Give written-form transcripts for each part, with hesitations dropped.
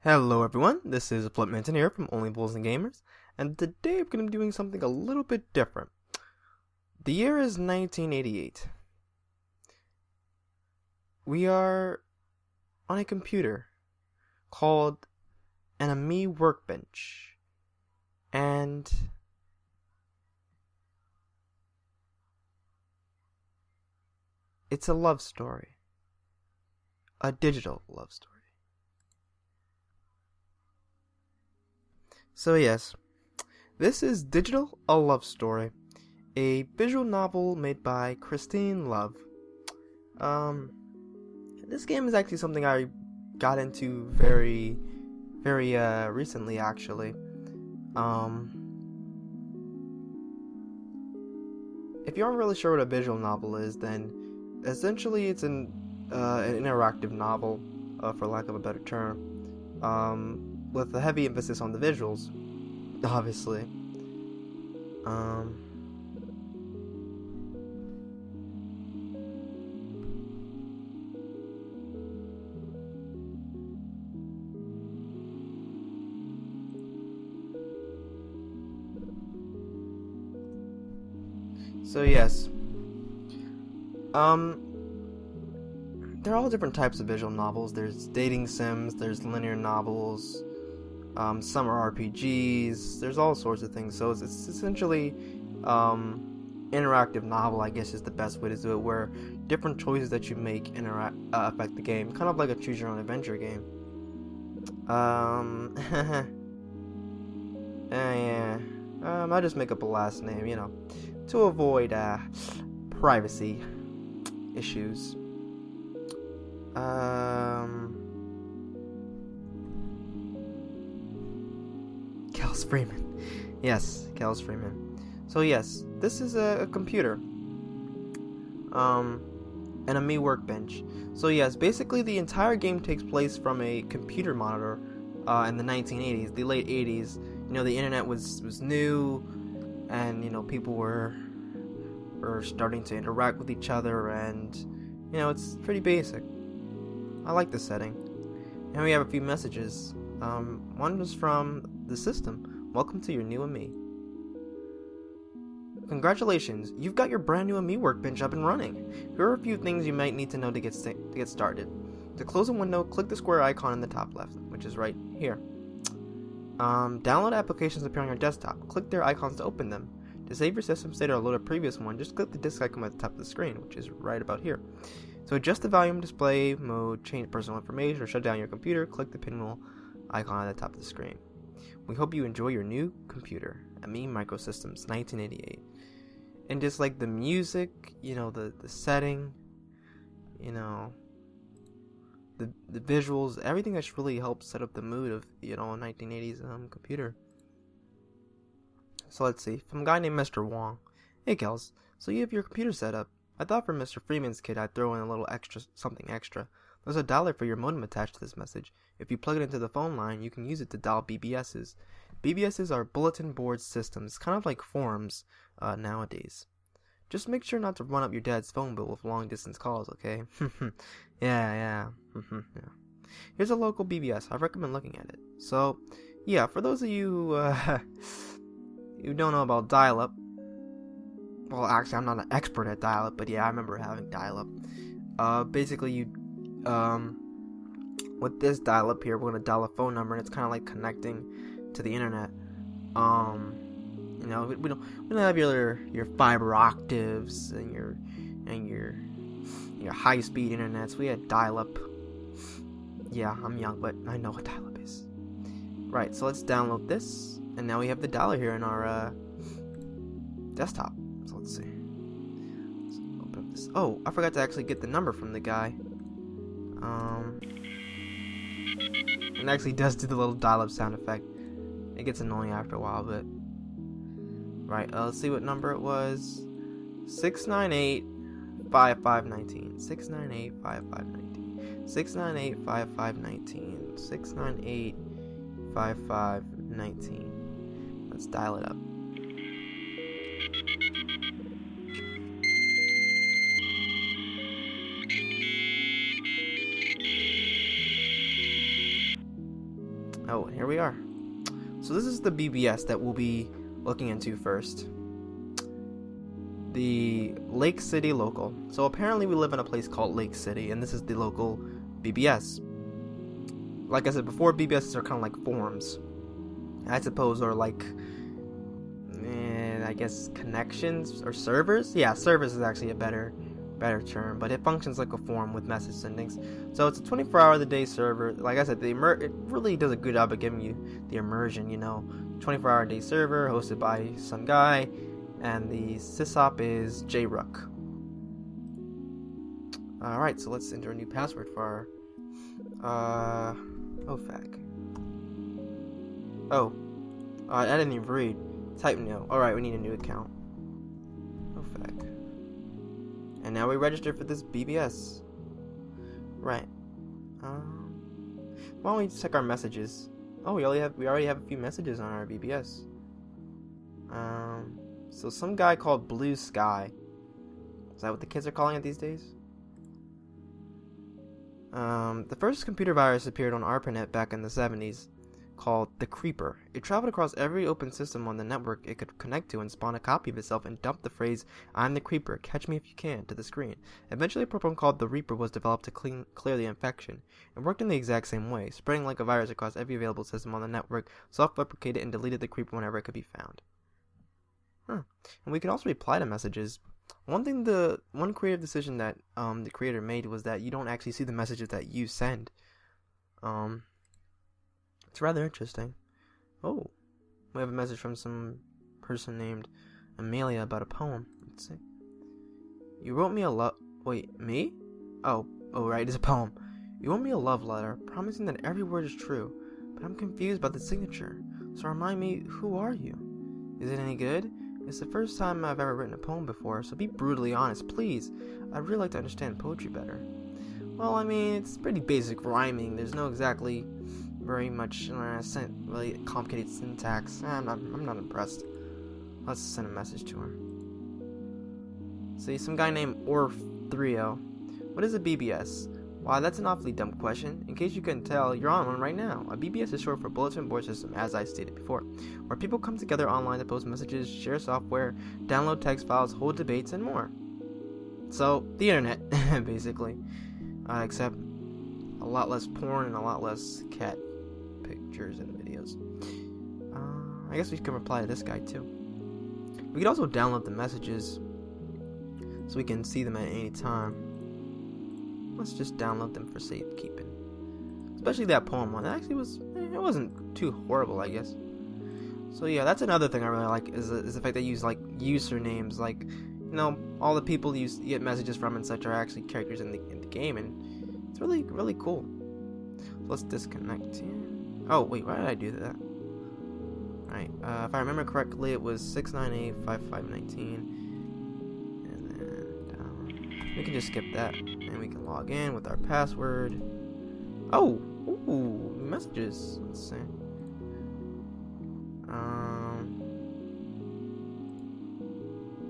Hello everyone, this is Flipminton here from Only Bulls and Gamers, and today I'm going to be doing something a little bit different. The year is 1988. We are on a computer called an Amie Workbench, and it's a love story. A digital love story. So yes, this is Digital A Love Story, a visual novel made by Christine Love. This game is actually something I got into very recently, actually. If you aren't really sure what a visual novel is, then essentially it's an interactive novel, for lack of a better term, with a heavy emphasis on the visuals, obviously. So yes, there are all different types of visual novels. There's dating sims, there's linear novels, some are RPGs, there's all sorts of things. So it's essentially interactive novel, I guess is the best way to do it, where different choices that you make affect the game, kind of like a choose your own adventure game. Yeah, I just make up a last name, to avoid privacy issues. Kels Freeman. Yes, Kels Freeman. So yes, this is a computer. And Amie Workbench. So yes, basically the entire game takes place from a computer monitor in the 1980s, the late 80s. The internet was new, and people were starting to interact with each other, and it's pretty basic. I like the setting. And we have a few messages. One was from the system. Welcome to your new Amie. Congratulations, you've got your brand new Amie Workbench up and running. Here are a few things you might need to know to get started. To close a window, click the square icon in the top left, which is right here. Download applications appear on your desktop. Click their icons to open them. To save your system state or load a previous one, just click the disk icon at the top of the screen, which is right about here. So adjust the volume, display mode, change personal information, or shut down your computer, click the pinwheel icon at the top of the screen. We hope you enjoy your new computer, Amie Microsystems 1988. And just like the music, the setting, the visuals, everything that's really helped set up the mood of, a 1980s computer. So let's see, from a guy named Mr. Wong. Hey Kels, so you have your computer set up. I thought for Mr. Freeman's kid I'd throw in a little something extra. There's $1 for your modem attached to this message. If you plug it into the phone line, you can use it to dial BBSs. BBSs are bulletin board systems, kind of like forums nowadays. Just make sure not to run up your dad's phone bill with long distance calls, okay? Yeah. Here's a local BBS. I recommend looking at it. So, yeah, for those of you who don't know about dial-up, well, actually, I'm not an expert at dial-up, but yeah, I remember having dial-up. Basically, with this dial-up here, we're gonna dial a phone number, and it's kind of like connecting to the internet. We don't have your fiber octaves and your high-speed internets. We had dial-up. Yeah, I'm young, but I know what dial-up is. Right, so let's download this, and now we have the dialer here in our desktop. So let's see. Let's open up this. Oh, I forgot to actually get the number from the guy. It actually does do the little dial-up sound effect. It gets annoying after a while, but right. Let's see what number it was. 698-5519. 698-5519. 698-5519. 698-5519. Let's dial it up. Oh, here we are. So this is the BBS that we'll be looking into first. The Lake City local. So apparently we live in a place called Lake City, and this is the local BBS. Like I said before, BBSs are kind of like forums, I suppose, or like, I guess connections or servers. Yeah, servers is actually a better term, but it functions like a forum with message sendings. So it's a 24-hour-a-day server. Like I said, it really does a good job of giving you the immersion. 24-hour-a-day server hosted by some guy. And the sysop is jrook. Alright, so let's enter a new password for our OFAG. I didn't even read. Type no. Alright, we need a new account. OFAG. And now we register for this BBS. Right. Why don't we check our messages? Oh, we already have a few messages on our BBS. So some guy called Blue Sky. Is that what the kids are calling it these days? The first computer virus appeared on ARPANET back in the 70s, called the Creeper. It traveled across every open system on the network it could connect to and spawn a copy of itself and dump the phrase, "I'm the Creeper, catch me if you can," to the screen. Eventually a program called the Reaper was developed to clear the infection. It worked in the exact same way, spreading like a virus across every available system on the network, self-replicated and deleted the Creeper whenever it could be found. And we can also reply to messages. One creative decision that the creator made was that you don't actually see the messages that you send. It's rather interesting. Oh, we have a message from some person named Amelia about a poem. Let's see. You wrote me a Wait, me? Oh, right, it's a poem. You wrote me a love letter, promising that every word is true, but I'm confused about the signature. So remind me, who are you? Is it any good? It's the first time I've ever written a poem before, so be brutally honest, please. I'd really like to understand poetry better. Well, I mean, it's pretty basic rhyming. There's no exactly very much really complicated syntax. I'm not impressed. Let's send a message to her. See, some guy named Orf30. What is a BBS? Wow, that's an awfully dumb question. In case you couldn't tell, you're on one right now. A BBS is short for Bulletin Board System, as I stated before, where people come together online to post messages, share software, download text files, hold debates, and more. So, the internet, basically. Except a lot less porn and a lot less cat pictures and videos. I guess we can reply to this guy too. We could also download the messages so we can see them at any time. Let's just download them for safekeeping. Especially that poem one. It actually it wasn't too horrible, I guess. So yeah, that's another thing I really like is the fact that you use like usernames, like all the people you get messages from and such are actually characters in the game, and it's really really cool. Let's disconnect here. Oh wait, why did I do that? Alright, if I remember correctly, it was 6985519. We can just skip that, and we can log in with our password. Oh, ooh, messages. Let's see.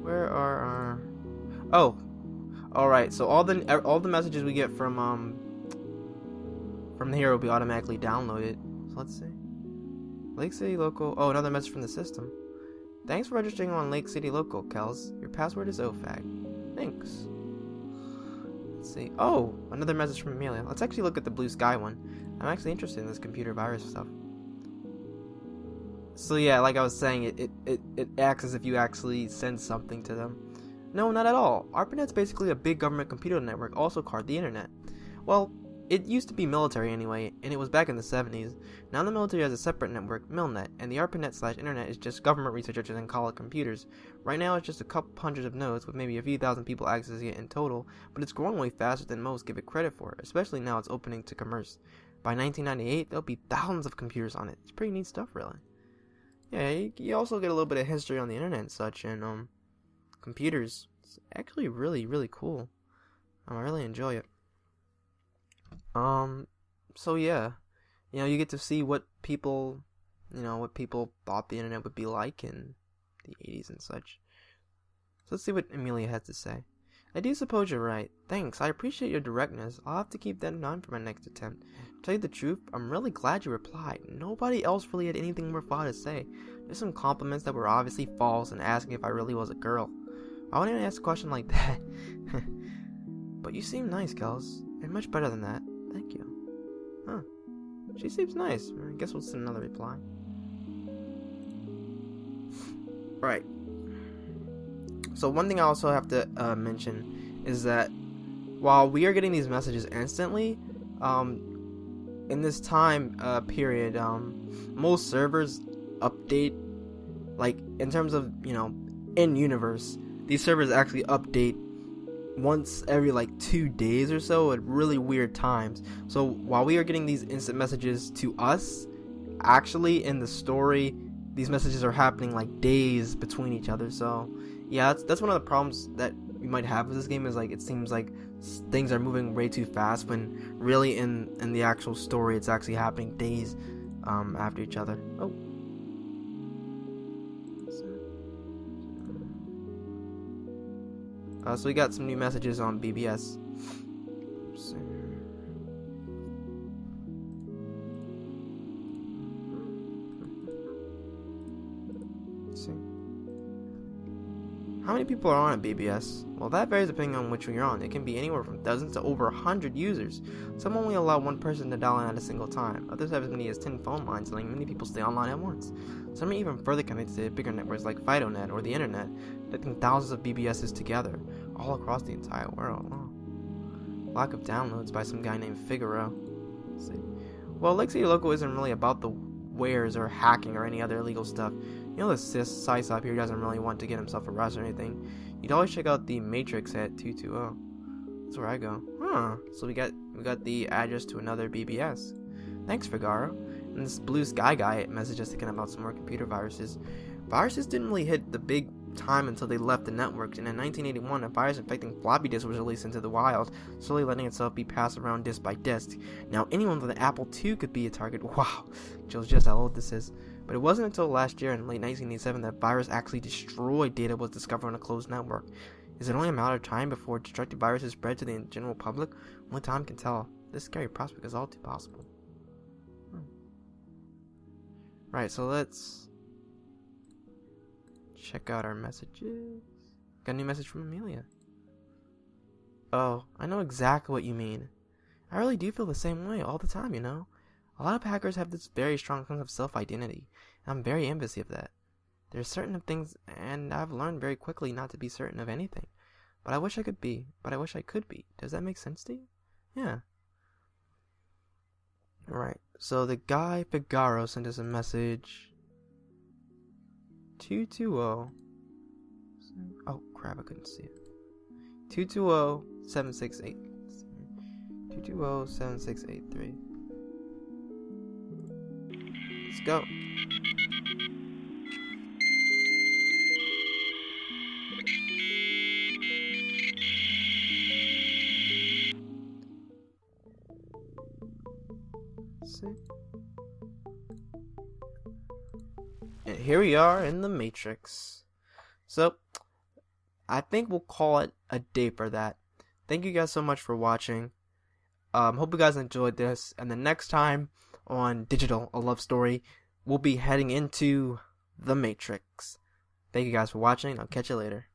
Where are our? Oh, all right. So all the messages we get from here will be automatically downloaded. So let's see. Lake City Local. Oh, another message from the system. Thanks for registering on Lake City Local, Kels. Your password is OFAG. Thanks. Let's see. Oh, another message from Amelia. Let's actually look at the Blue Sky one. I'm actually interested in this computer virus stuff. So yeah, like I was saying, it acts as if you actually send something to them. No, not at all. ARPANET's basically a big government computer network, also called the internet. Well, it used to be military anyway, and it was back in the 70s. Now the military has a separate network, Milnet, and the ARPANET/internet is just government researchers and call it computers. Right now it's just a couple hundred of nodes with maybe a few thousand people accessing it in total, but it's growing way faster than most give it credit for, especially now it's opening to commerce. By 1998, there'll be thousands of computers on it. It's pretty neat stuff, really. Yeah, you also get a little bit of history on the internet and such, and computers. It's actually really, really cool. I really enjoy it. So yeah, you get to see what people thought the internet would be like in the 80s and such. So let's see what Amelia has to say. I do suppose you're right. Thanks, I appreciate your directness. I'll have to keep that in mind for my next attempt. To tell you the truth, I'm really glad you replied. Nobody else really had anything worthwhile to say. There's some compliments that were obviously false and asking if I really was a girl. Why wouldn't I ask a question like that? But you seem nice, Kels. And much better than that. Thank you. Huh. She seems nice. I guess we'll send another reply. Right. So one thing I also have to mention is that while we are getting these messages instantly, in this time period, most servers update, like in terms of, in universe, these servers actually update once every like 2 days or so at really weird times. So while we are getting these instant messages to us, actually in the story, these messages are happening like days between each other. So yeah, that's one of the problems that we might have with this game, is like it seems like things are moving way too fast when really in the actual story it's actually happening days after each other. So we got some new messages on BBS. How many people are on at BBS? Well, that varies depending on which one you're on. It can be anywhere from dozens to over 100 users. Some only allow one person to dial in at a single time. Others have as many as 10 phone lines, letting many people stay online at once. Some are even further connected to bigger networks like FidoNet or the internet, connecting thousands of BBSs together, all across the entire world. Wow. Lack of downloads by some guy named Figaro. Let's see. Well, Lake City Local isn't really about the wares or hacking or any other illegal stuff. The size up here doesn't really want to get himself arrested or anything. You'd always check out the Matrix at 220. That's where I go. So we got the address to another BBS. Thanks, Figaro. And this Blue Sky guy messaged us again about some more computer viruses. Viruses didn't really hit the big time until they left the networks, and in 1981 a virus infecting floppy disks was released into the wild, slowly letting itself be passed around disk by disk. Now anyone with an Apple II could be a target. Wow, shows just how old this is. But it wasn't until last year, in late 1987, that virus actually destroyed data was discovered on a closed network. Is it only a matter of time before destructive viruses spread to the general public? Only time can tell. This scary prospect is all too possible. Right, so let's check out our messages. Got a new message from Amelia. Oh, I know exactly what you mean. I really do feel the same way all the time, A lot of hackers have this very strong sense of self-identity, and I'm very envious of that. There's certain of things, and I've learned very quickly not to be certain of anything. But I wish I could be. Does that make sense to you? Yeah. Alright, so the guy Figaro sent us a message. 220. Oh crap, I couldn't see it. 220-7683. 220-7683. Let's go. See? And here we are in the Matrix. So, I think we'll call it a day for that. Thank you guys so much for watching. Hope you guys enjoyed this. And the next time on Digital, a Love Story, we'll be heading into the Matrix. Thank you guys for watching. I'll catch you later.